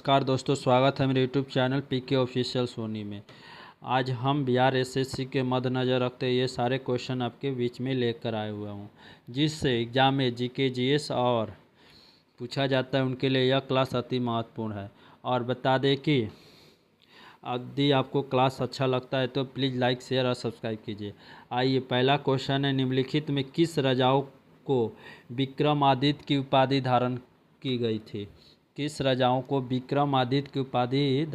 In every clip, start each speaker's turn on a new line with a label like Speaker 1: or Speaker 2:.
Speaker 1: नमस्कार दोस्तों, स्वागत है मेरे YouTube channel PK official Soni में। आज हम बिहार एसएससी के मद्देनज़र रखते ये सारे क्वेश्चन आपके बीच में लेकर आए हुआ हूँ, जिससे एग्जाम में जीके जीएस और पूछा जाता है उनके लिए यह क्लास अति महत्वपूर्ण है। और बता दें कि यदि आपको क्लास अच्छा लगता है तो प्लीज़ लाइक शेयर और सब्सक्राइब कीजिए। आइए, पहला क्वेश्चन है, निम्नलिखित में किस राजाओं को विक्रमादित्य की उपाधि धारण की गई थी? किस राजाओं को विक्रमादित्य की उपाधि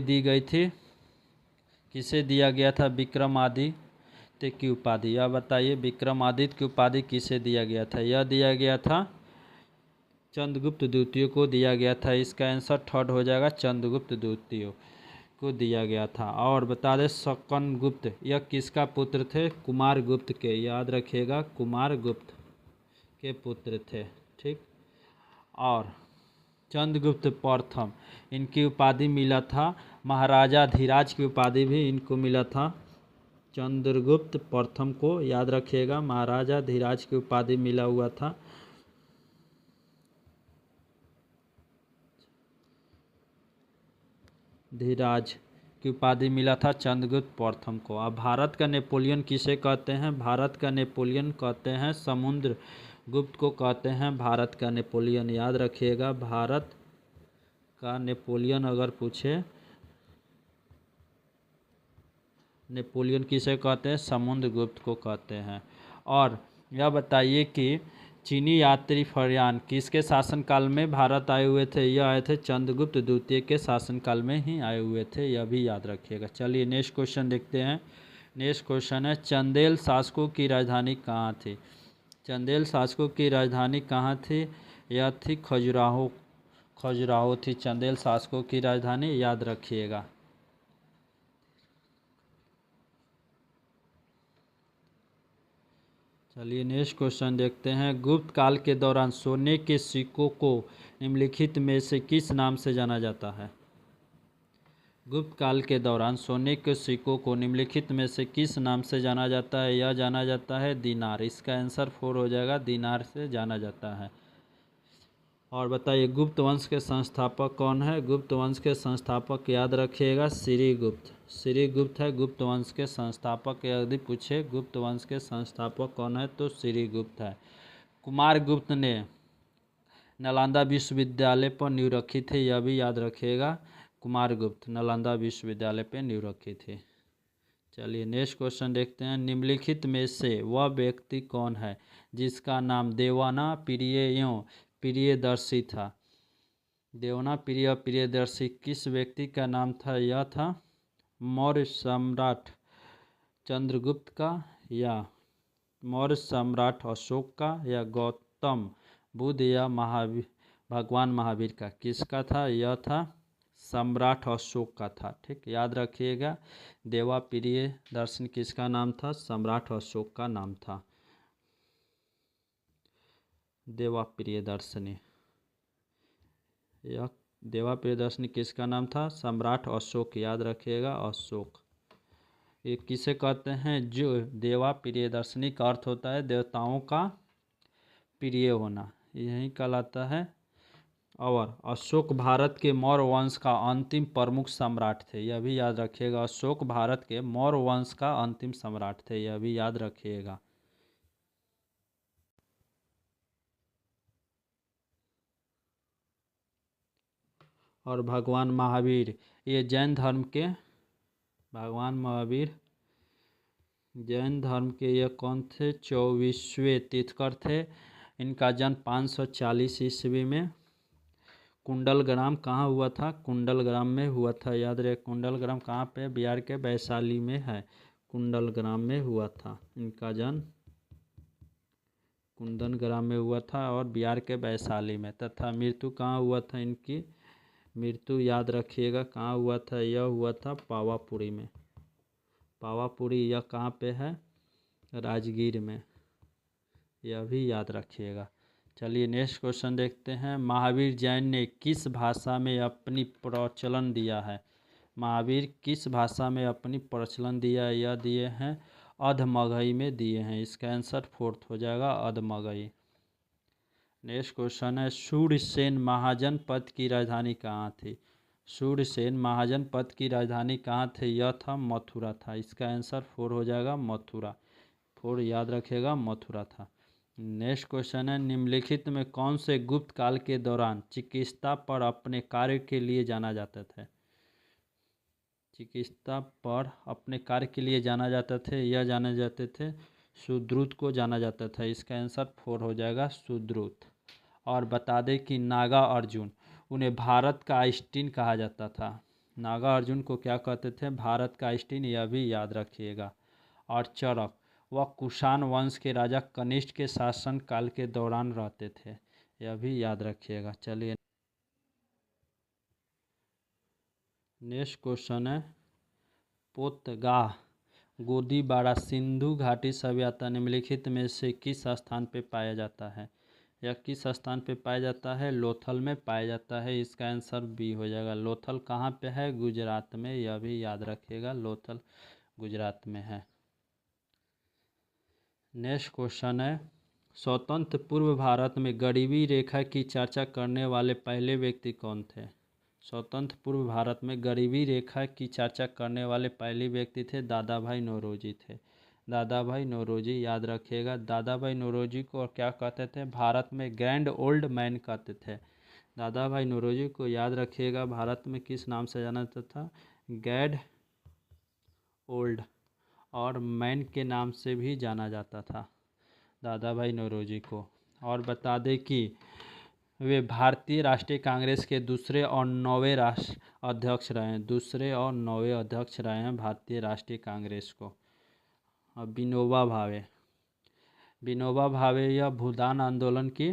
Speaker 1: दी गई थी? किसे दिया गया था विक्रमादित्य की उपाधि? यह बताइए, विक्रमादित्य की उपाधि किसे दिया गया था? यह दिया गया था चंद्रगुप्त द्वितीय को दिया गया था। इसका आंसर थर्ड हो जाएगा, चंद्रगुप्त द्वितीय को दिया गया था। और बता दें, शकनगुप्त यह किसका पुत्र थे? कुमारगुप्त के, याद रखिएगा, कुमारगुप्त के पुत्र थे। ठीक। और चंद्रगुप्त प्रथम, इनकी उपाधि मिला था महाराजा धीराज की उपाधि भी इनको मिला था। चंद्रगुप्त प्रथम को याद रखिएगा, महाराजा धीराज की उपाधि मिला हुआ था। धीराज की उपाधि मिला था चंद्रगुप्त प्रथम को। अब भारत का नेपोलियन किसे कहते हैं? भारत का नेपोलियन कहते हैं समुद्र गुप्त को कहते हैं भारत का नेपोलियन। याद रखिएगा, भारत का नेपोलियन अगर पूछे, नेपोलियन किसे कहते हैं? समुद्र गुप्त को कहते हैं। और यह बताइए कि चीनी यात्री फरयान किसके शासनकाल में भारत आए हुए थे? यह आए थे चंद्रगुप्त द्वितीय के शासनकाल में ही आए हुए थे, यह भी याद रखिएगा। चलिए नेक्स्ट क्वेश्चन देखते हैं। नेक्स्ट क्वेश्चन है, चंदेल शासकों की राजधानी कहाँ थी? चंदेल शासकों की राजधानी कहाँ थी? यह थी खजुराहो। खजुराहो थी चंदेल शासकों की राजधानी, याद रखिएगा। चलिए नेक्स्ट क्वेश्चन देखते हैं। गुप्त काल के दौरान सोने के सिक्कों को निम्नलिखित में से किस नाम से जाना जाता है? गुप्त काल के दौरान सोने के सिक्कों को निम्नलिखित में से किस नाम से जाना जाता है? यह जाना जाता है दीनार। इसका आंसर 4 हो जाएगा, दीनार से जाना जाता है। और बताइए, गुप्त वंश के संस्थापक कौन है? गुप्त वंश के संस्थापक याद रखिएगा, श्रीगुप्त। श्रीगुप्त है गुप्त वंश के संस्थापक। यदि पूछे गुप्त वंश के संस्थापक कौन है तो श्रीगुप्त है। कुमारगुप्त ने नालंदा विश्वविद्यालय पर नींव रखी थी, यह भी याद रखिएगा। कुमारगुप्त नालंदा विश्वविद्यालय पर नींव रखी थी। चलिए नेक्स्ट क्वेश्चन देखते हैं। निम्नलिखित में से वह व्यक्ति कौन है जिसका नाम देवाना प्रिय प्रियदर्शी था? देवना प्रिय प्रियदर्शी किस व्यक्ति का नाम था? यह था मौर्य सम्राट चंद्रगुप्त का, या मौर्य सम्राट अशोक का, या गौतम बुद्ध, या भगवान महावीर का? किसका था? यह था सम्राट अशोक का था। ठीक, याद रखिएगा, देवा प्रियदर्शी किसका नाम था? सम्राट अशोक का नाम था, देवा प्रियदर्शनी। यह देवा प्रियदर्शनी किसका नाम था? सम्राट अशोक, याद रखिएगा, अशोक। ये किसे कहते हैं? जो देवा प्रियदर्शनी का अर्थ होता है देवताओं का प्रिय होना, यही कहलाता है। और अशोक भारत के मौर्य वंश का अंतिम प्रमुख सम्राट थे, यह भी याद रखिएगा। अशोक भारत के मौर्य वंश का अंतिम सम्राट थे, यह भी याद रखिएगा। और भगवान महावीर, ये जैन धर्म के, भगवान महावीर जैन धर्म के ये कौन थे? 24वें तीर्थकर थे। इनका जन्म 540 ईस्वी में कुंडलग्राम कहाँ हुआ था? कुंडलग्राम में हुआ था, याद रहे। कुंडलग्राम कहाँ पे? बिहार के वैशाली में है, कुंडलग्राम में हुआ था इनका जन्म। कुंदनग्राम में हुआ था और बिहार के वैशाली में। तथा मृत्यु कहाँ हुआ था? इनकी मृत्यु याद रखिएगा कहाँ हुआ था? यह हुआ था पावापुरी में। पावापुरी यह कहाँ पे है? राजगीर में, यह भी याद रखिएगा। चलिए नेक्स्ट क्वेश्चन देखते हैं। महावीर जैन ने किस भाषा में अपनी प्रचलन दिया है? महावीर किस भाषा में अपनी प्रचलन दिया है? यह दिए हैं अधमगही में दिए हैं। इसका आंसर 4th हो जाएगा, अधमगही। नेक्स्ट क्वेश्चन है सूर्यसेन महाजन पद की राजधानी कहाँ थी। सूर्यसेन महाजन पद की राजधानी कहाँ थे, यह था मथुरा था। इसका आंसर 4 हो जाएगा, मथुरा। 4 याद रखिएगा, मथुरा था। नेक्स्ट क्वेश्चन है निम्नलिखित में कौन से गुप्त काल के दौरान चिकित्सा पर अपने कार्य के लिए जाना जाता था। चिकित्सा पर अपने कार्य के लिए जाना जाता थे, यह जाने जाते थे सुद्रुत को जाना जाता था। इसका आंसर 4 हो जाएगा, सुद्रुत। और बता दें कि नागा अर्जुन, उन्हें भारत का आइंस्टीन कहा जाता था। नागा अर्जुन को क्या कहते थे, भारत का आइंस्टीन, यह भी याद रखिएगा। और चरक, वह कुषाण वंश के राजा कनिष्क के शासन काल के दौरान रहते थे, यह भी याद रखिएगा। चलिए नेक्स्ट क्वेश्चन है पोतगाह गोदीबाड़ा सिंधु घाटी सभ्यता निम्नलिखित में से किस स्थान पे पाया जाता है। यह किस स्थान पे पाया जाता है, लोथल में पाया जाता है। इसका आंसर बी हो जाएगा। लोथल कहाँ पे है, गुजरात में, यह भी याद रखिएगा, लोथल गुजरात में है। नेक्स्ट क्वेश्चन है स्वतंत्र पूर्व भारत में गरीबी रेखा की चर्चा करने वाले पहले व्यक्ति कौन थे। स्वतंत्र पूर्व भारत में गरीबी रेखा की चर्चा करने वाले पहले व्यक्ति थे दादा भाई नौरोजी थे। दादा भाई नौरोजी याद रखिएगा। दादा भाई नौरोजी को क्या कहते थे, भारत में ग्रैंड ओल्ड मैन कहते थे। दादा भाई नौरोजी को याद रखिएगा, भारत में किस नाम से जाना जाता था, ग्रैंड ओल्ड और मैन के नाम से भी जाना जाता था दादा भाई नौरोजी को। और बता दें कि वे भारतीय राष्ट्रीय कांग्रेस के दूसरे और 9वें राष्ट्र अध्यक्ष रहे हैं। दूसरे और 9वें अध्यक्ष रहे हैं भारतीय राष्ट्रीय कांग्रेस को। अब विनोबा भावे, विनोबा भावे यह भूदान आंदोलन की,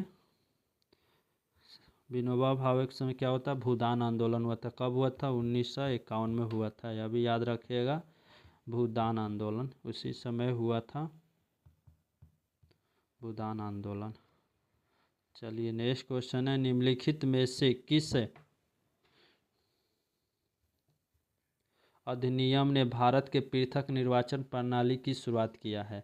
Speaker 1: विनोबा भावे के समय क्या होता है, भूदान आंदोलन हुआ था। कब हुआ था, 1951 में हुआ था, यह भी याद रखिएगा। भूदान आंदोलन उसी समय हुआ था, भूदान आंदोलन। चलिए नेक्स्ट क्वेश्चन है निम्नलिखित में से किस अधिनियम ने भारत के पृथक निर्वाचन प्रणाली की शुरुआत किया है।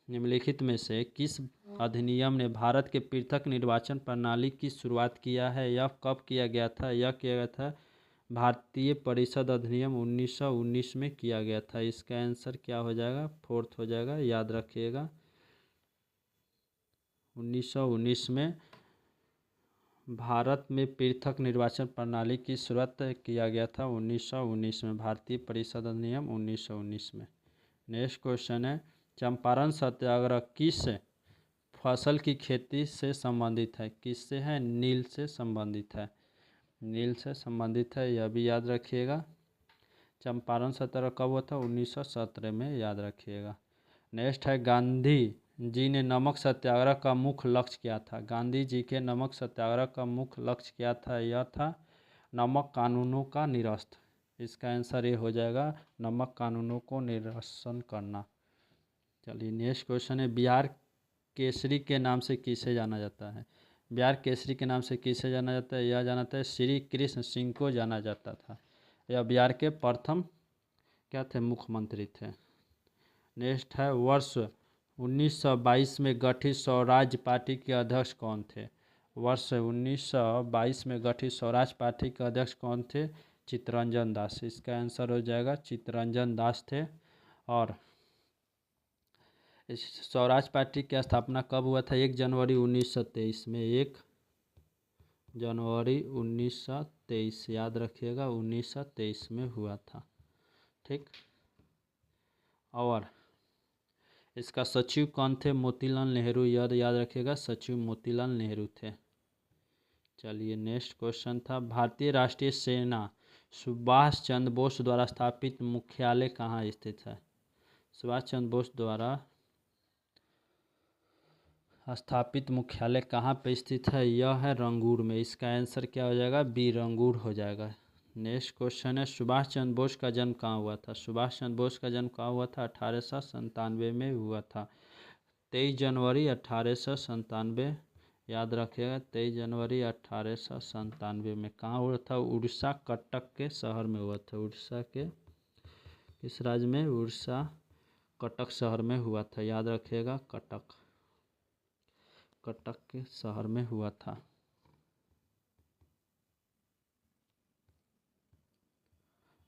Speaker 1: निम्नलिखित में से किस अधिनियम ने भारत के पृथक निर्वाचन प्रणाली की शुरुआत किया है, यह कब किया गया था, यह किया गया था भारतीय परिषद अधिनियम 1919 में किया गया था। इसका आंसर क्या हो जाएगा, 4th हो जाएगा, याद रखिएगा। 1919 में भारत में पृथक निर्वाचन प्रणाली की शुरुआत किया गया था 1919 में, भारतीय परिषद अधिनियम 1919 में। नेक्स्ट क्वेश्चन है चंपारण सत्याग्रह किस फसल की खेती से संबंधित है। किससे है, नील से संबंधित है, नील से संबंधित है, यह भी याद रखिएगा। चंपारण सत्याग्रह कब हुआ था, 1917 में, याद रखिएगा। नेक्स्ट है गांधी जी ने नमक सत्याग्रह का मुख्य लक्ष्य क्या था। गांधी जी के नमक सत्याग्रह का मुख्य लक्ष्य क्या था, यह था नमक कानूनों का निरस्त। इसका आंसर ये हो जाएगा, नमक कानूनों को निरसन करना। चलिए नेक्स्ट क्वेश्चन है बिहार केसरी के नाम से किसे जाना जाता है। बिहार केसरी के नाम से किसे जाना जाता है, यह जाना जाता है श्री कृष्ण सिंह को जाना जाता था। यह बिहार के प्रथम क्या थे, मुख्यमंत्री थे। नेक्स्ट है वर्ष 1922 में गठित स्वराज पार्टी के अध्यक्ष कौन थे। वर्ष 1922 में गठित स्वराज पार्टी के अध्यक्ष कौन थे, चित्तरंजन दास। इसका आंसर हो जाएगा चित्तरंजन दास थे। और इस स्वराज पार्टी की स्थापना कब हुआ था, 1 जनवरी 1923 में, 1 जनवरी 1923, याद रखिएगा, 1923 में हुआ था। ठीक। और इसका सचिव कौन थे, मोतीलाल नेहरू, याद रखिएगा, सचिव मोतीलाल नेहरू थे। चलिए नेक्स्ट क्वेश्चन था भारतीय राष्ट्रीय सेना सुभाष चंद्र बोस द्वारा स्थापित मुख्यालय कहाँ स्थित है। सुभाष चंद्र बोस द्वारा स्थापित मुख्यालय कहाँ पे स्थित है, यह है रंगूर में। इसका आंसर क्या हो जाएगा, बी रंगूर हो जाएगा। नेक्स्ट क्वेश्चन है सुभाष चंद्र बोस का जन्म कहाँ हुआ था। सुभाष चंद्र बोस का जन्म कहाँ हुआ था, 1897 में हुआ था, 23 जनवरी 1897, याद रखिएगा, 23 जनवरी 1897 में। कहाँ हुआ था, उड़ीसा कटक के शहर में हुआ था। उड़ीसा के किस राज्य में, उड़ीसा कटक शहर में हुआ था, याद रखिएगा, कटक। कटक के शहर में हुआ था।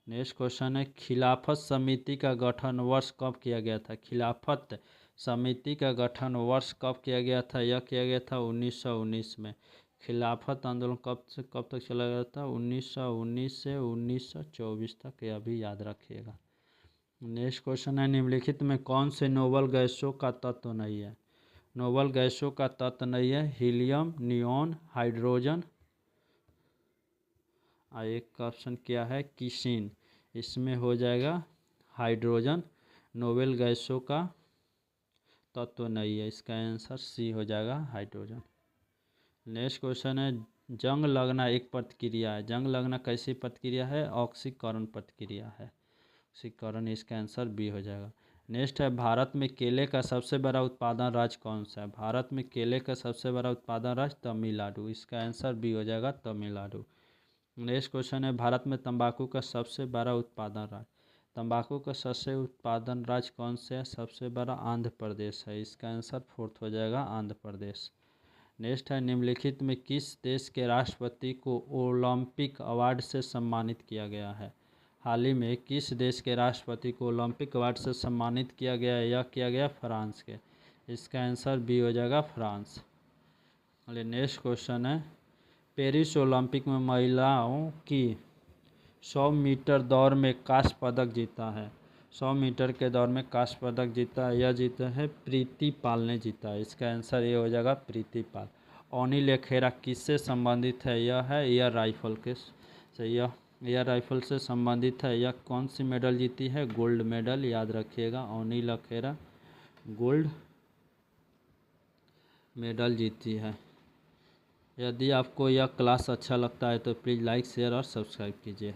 Speaker 1: नेक्स्ट क्वेश्चन है खिलाफत समिति का गठन वर्ष कब किया गया था। खिलाफत समिति का गठन वर्ष कब किया गया था। यह किया गया था 1919 में। खिलाफत आंदोलन कब से कब तक चला गया था। 1919 से 1924 तक, यह भी याद रखिएगा। नेक्स्ट क्वेश्चन है निम्नलिखित में कौन से नोबल गैसों का तत्व नहीं है। नोबल गैसों का तत्व नहीं है हीलियम, नियॉन, हाइड्रोजन। एक का ऑप्शन क्या है किसिन, इसमें हो जाएगा हाइड्रोजन। नोबेल गैसों का तत्व नहीं है, इसका आंसर सी हो जाएगा हाइड्रोजन। नेक्स्ट क्वेश्चन है जंग लगना एक प्रतिक्रिया है। जंग लगना कैसी प्रतिक्रिया है। ऑक्सीकरण प्रतिक्रिया है। ऑक्सीकरण, इसका आंसर बी हो जाएगा। नेक्स्ट है भारत में केले का सबसे बड़ा उत्पादन राज्य कौन सा है। भारत में केले का सबसे बड़ा उत्पादन राज्य तमिलनाडु, इसका आंसर बी हो जाएगा तमिलनाडु। नेक्स्ट क्वेश्चन है भारत में तंबाकू का सबसे बड़ा उत्पादन राज्य। तंबाकू का सबसे उत्पादन राज्य कौन से है। सबसे बड़ा आंध्र प्रदेश है, इसका आंसर फोर्थ हो जाएगा आंध्र प्रदेश। नेक्स्ट है निम्नलिखित में किस देश के राष्ट्रपति को ओलंपिक अवार्ड से सम्मानित किया गया है। हाल ही में किस देश के राष्ट्रपति को ओलंपिक अवार्ड से सम्मानित किया गया है। यह किया गया फ्रांस के, इसका आंसर बी हो जाएगा फ्रांस। चलिए नेक्स्ट क्वेश्चन है पेरिस ओलंपिक में महिलाओं की 100 मीटर दौड़ में कांस्य पदक जीता है। 100 मीटर के दौड़ में कांस्य पदक जीता है, यह जीता है प्रीति पाल ने जीता है, इसका आंसर ये हो जाएगा प्रीति पाल। अनिल खेरा किससे संबंधित है। यह है एयर राइफल के से, यह एयर राइफल से संबंधित है। यह कौन सी मेडल जीती है। गोल्ड मेडल, याद रखिएगा अनिल खेरा गोल्ड मेडल जीती है। यदि आपको यह क्लास अच्छा लगता है तो प्लीज़ लाइक शेयर और सब्सक्राइब कीजिए।